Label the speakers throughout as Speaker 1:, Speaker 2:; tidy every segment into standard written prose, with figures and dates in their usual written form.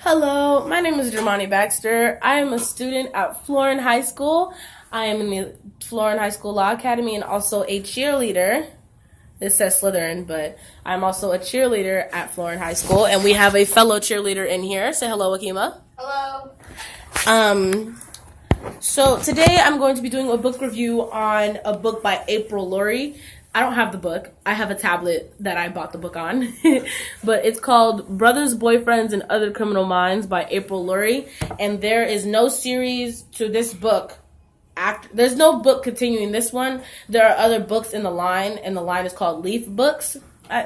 Speaker 1: Hello, my name is Jermani Baxter. I am a student at Florin High School. I am in the Florin High School Law Academy and also a cheerleader. This says Slytherin, but I'm also a cheerleader at Florin High School, and we have a fellow cheerleader in here. Say hello, Akima.
Speaker 2: Hello.
Speaker 1: So today I'm going to be doing a book review on a book by April Lurie. I don't have the book. I have a tablet that I bought the book on. But it's called Brothers, Boyfriends, and Other Criminal Minds by April Lurie. And there is no series to this book. There's no book continuing this one. There are other books in the line, and the line is called Leaf Books.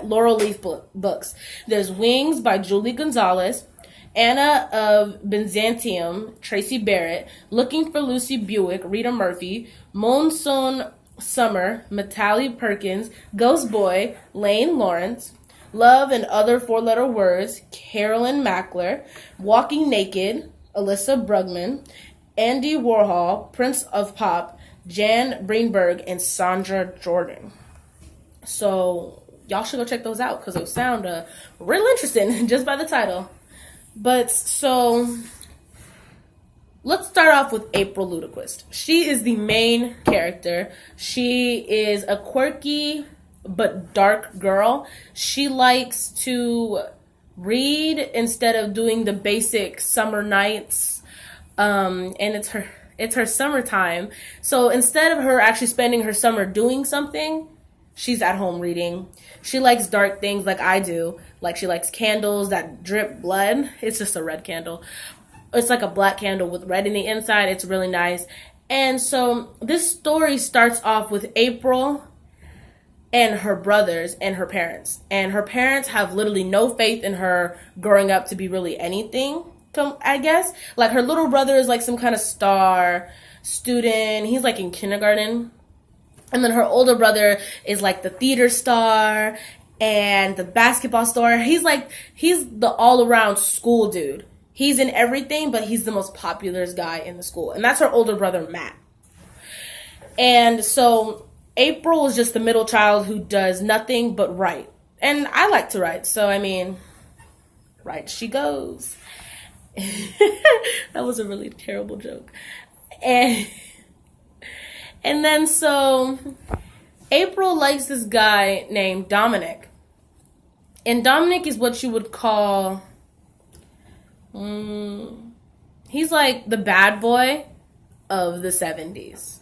Speaker 1: Laurel Leaf Books. There's Wings by Julie Gonzalez. Anna of Byzantium, Tracy Barrett. Looking for Lucy Buick, Rita Murphy. Monsoon Summer, Matali Perkins. Ghost Boy, Lane Lawrence. Love and Other Four-Letter Words, Carolyn Mackler. Walking Naked, Alyssa Brugman. Andy Warhol, Prince of Pop, Jan Greenberg, and Sandra Jordan. So y'all should go check those out because they sound real interesting just by the title. But so let's start off with April Ludequist. She is the main character. She is a quirky but dark girl. She likes to read instead of doing the basic summer nights. And it's her summertime. So instead of her actually spending her summer doing something, she's at home reading. She likes dark things like I do. Like she likes candles that drip blood. It's just a red candle. It's like a black candle with red in the inside. It's really nice. And so this story starts off with April and her brothers and her parents. And her parents have literally no faith in her growing up to be really anything, I guess. Like her little brother is like some kind of star student. He's like in kindergarten. And then her older brother is like the theater star and the basketball star. He's the all-around school dude. He's in everything, but he's the most popular guy in the school. And that's her older brother, Matt. And so April is just the middle child who does nothing but write. And I like to write, so I mean, right she goes. That was a really terrible joke. And then so April likes this guy named Dominic. And Dominic is what you would call, he's like the bad boy of the 70s.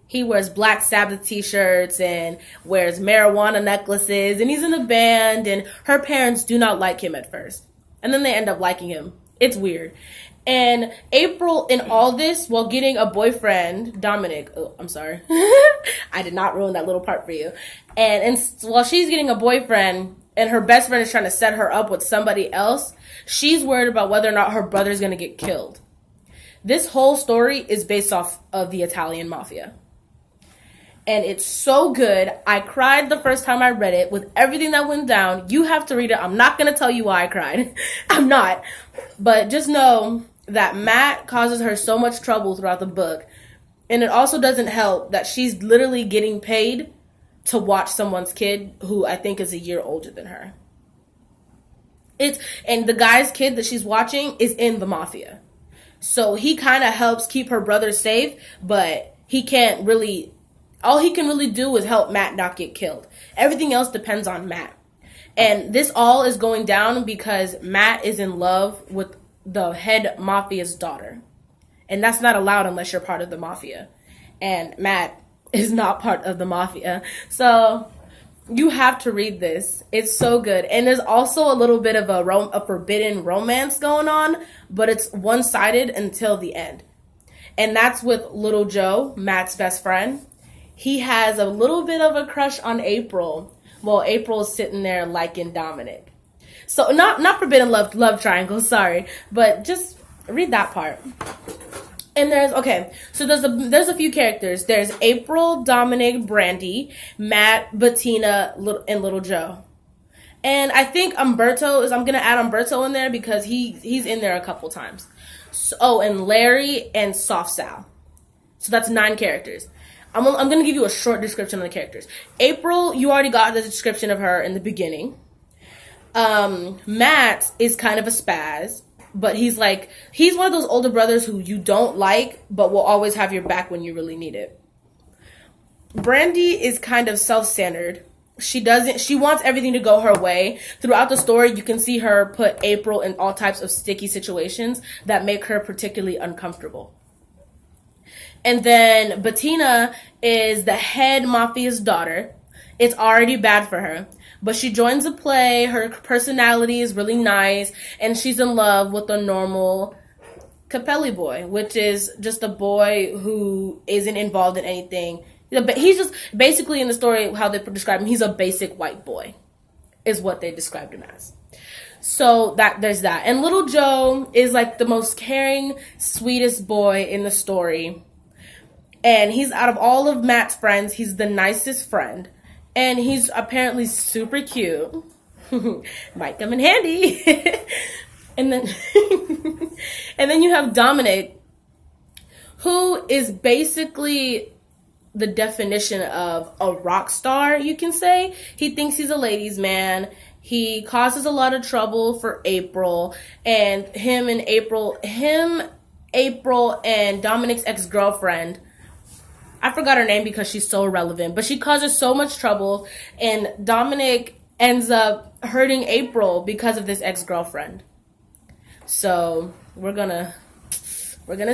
Speaker 1: He wears Black Sabbath t-shirts and wears marijuana necklaces, and he's in a band, and her parents do not like him at first. And then they end up liking him. It's weird. And April, in all this, while getting a boyfriend, Dominic, oh, I'm sorry. I did not ruin that little part for you. And while she's getting a boyfriend and her best friend is trying to set her up with somebody else, she's worried about whether or not her brother's going to get killed. This whole story is based off of the Italian mafia. And it's so good. I cried the first time I read it with everything that went down. You have to read it. I'm not going to tell you why I cried. I'm not. But just know that Matt causes her so much trouble throughout the book. And it also doesn't help that she's literally getting paid to watch someone's kid who I think is a year older than her. And the guy's kid that she's watching is in the mafia. So he kind of helps keep her brother safe, but all he can really do is help Matt not get killed. Everything else depends on Matt. And this all is going down because Matt is in love with the head mafia's daughter. And that's not allowed unless you're part of the mafia. And Matt is not part of the mafia. So you have to read this. It's so good. And there's also a little bit of a forbidden romance going on, but it's one-sided until the end. And that's with Little Joe, Matt's best friend. He has a little bit of a crush on April while April's sitting there liking Dominic. So not forbidden love triangle, sorry, but just read that part. And there's a few characters. There's April, Dominic, Brandy, Matt, Bettina, and Little Joe. And I think I'm going to add Umberto in there because he's in there a couple times. So, and Larry and Soft Sal. So that's 9 characters. I'm going to give you a short description of the characters. April, you already got the description of her in the beginning. Matt is kind of a spaz. but he's one of those older brothers who you don't like, but will always have your back when you really need it. Brandy is kind of self-centered. She wants everything to go her way. Throughout the story, you can see her put April in all types of sticky situations that make her particularly uncomfortable. And then Bettina is the head mafia's daughter. It's already bad for her. But she joins the play. Her personality is really nice. And she's in love with a normal Capelli boy, which is just a boy who isn't involved in anything. He's just, basically in the story, how they describe him, he's a basic white boy, is what they described him as. So there's that. And little Joe is like the most caring, sweetest boy in the story. And he's, out of all of Matt's friends, he's the nicest friend. And he's apparently super cute. Might come in handy. And then and then you have Dominic, who is basically the definition of a rock star, you can say. He thinks he's a ladies' man. He causes a lot of trouble for April. And April and Dominic's ex-girlfriend, I forgot her name because she's so irrelevant, but she causes so much trouble, and Dominic ends up hurting April because of this ex-girlfriend. So we're gonna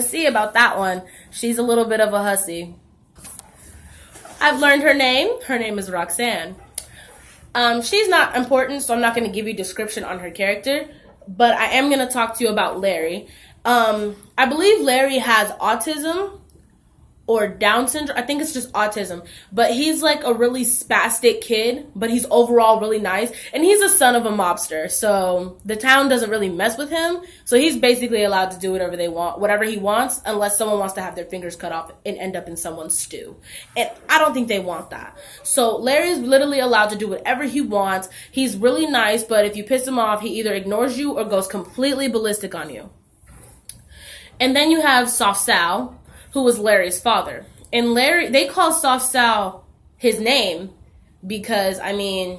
Speaker 1: see about that one. She's a little bit of a hussy. I've learned her name. Her name is Roxanne. She's not important, so I'm not going to give you a description on her character, but I am going to talk to you about Larry. I believe Larry has autism or Down syndrome. I think it's just autism, but he's like a really spastic kid, but he's overall really nice, and he's a son of a mobster, so the town doesn't really mess with him, so he's basically allowed to do whatever he wants, unless someone wants to have their fingers cut off and end up in someone's stew, and I don't think they want that. So Larry's literally allowed to do whatever he wants. He's really nice, but if you piss him off, he either ignores you or goes completely ballistic on you. And then you have Soft Sal, who was Larry's father. And they call Soft Sal his name because, I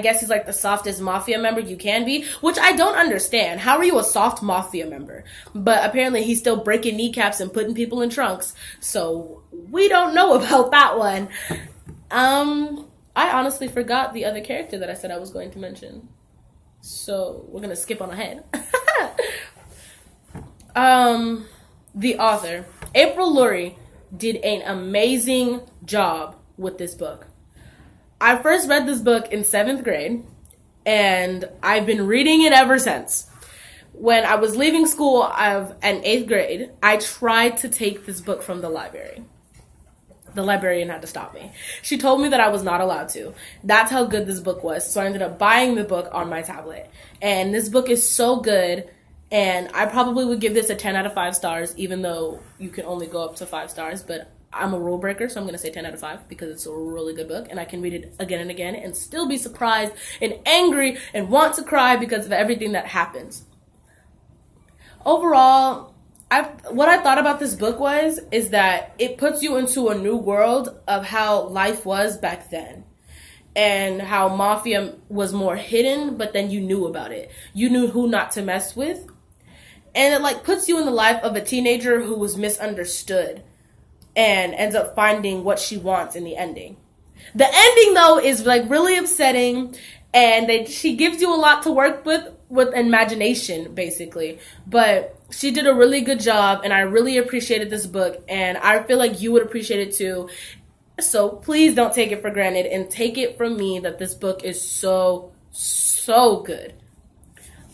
Speaker 1: guess he's like the softest mafia member you can be, which I don't understand. How are you a soft mafia member? But apparently he's still breaking kneecaps and putting people in trunks. So we don't know about that one. I honestly forgot the other character that I said I was going to mention. So we're going to skip on ahead. The author, April Lurie, did an amazing job with this book. I first read this book in 7th grade, and I've been reading it ever since. When I was leaving school in 8th grade, I tried to take this book from the library. The librarian had to stop me. She told me that I was not allowed to. That's how good this book was. So I ended up buying the book on my tablet. And this book is so good. And I probably would give this a 10 out of 5 stars, even though you can only go up to 5 stars. But I'm a rule breaker, so I'm going to say 10 out of 5 because it's a really good book. And I can read it again and again and still be surprised and angry and want to cry because of everything that happens. Overall, what I thought about this book is that it puts you into a new world of how life was back then. And how mafia was more hidden, but then you knew about it. You knew who not to mess with. And it puts you in the life of a teenager who was misunderstood and ends up finding what she wants in the ending. The ending, though, is really upsetting, and she gives you a lot to work with imagination, basically. But she did a really good job, and I really appreciated this book, and I feel like you would appreciate it too. So please don't take it for granted, and take it from me that this book is so, so good.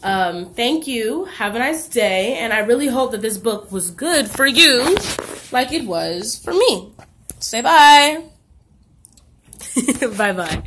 Speaker 1: Thank you. Have a nice day. And I really hope that this book was good for you like it was for me. Say bye. Bye-bye.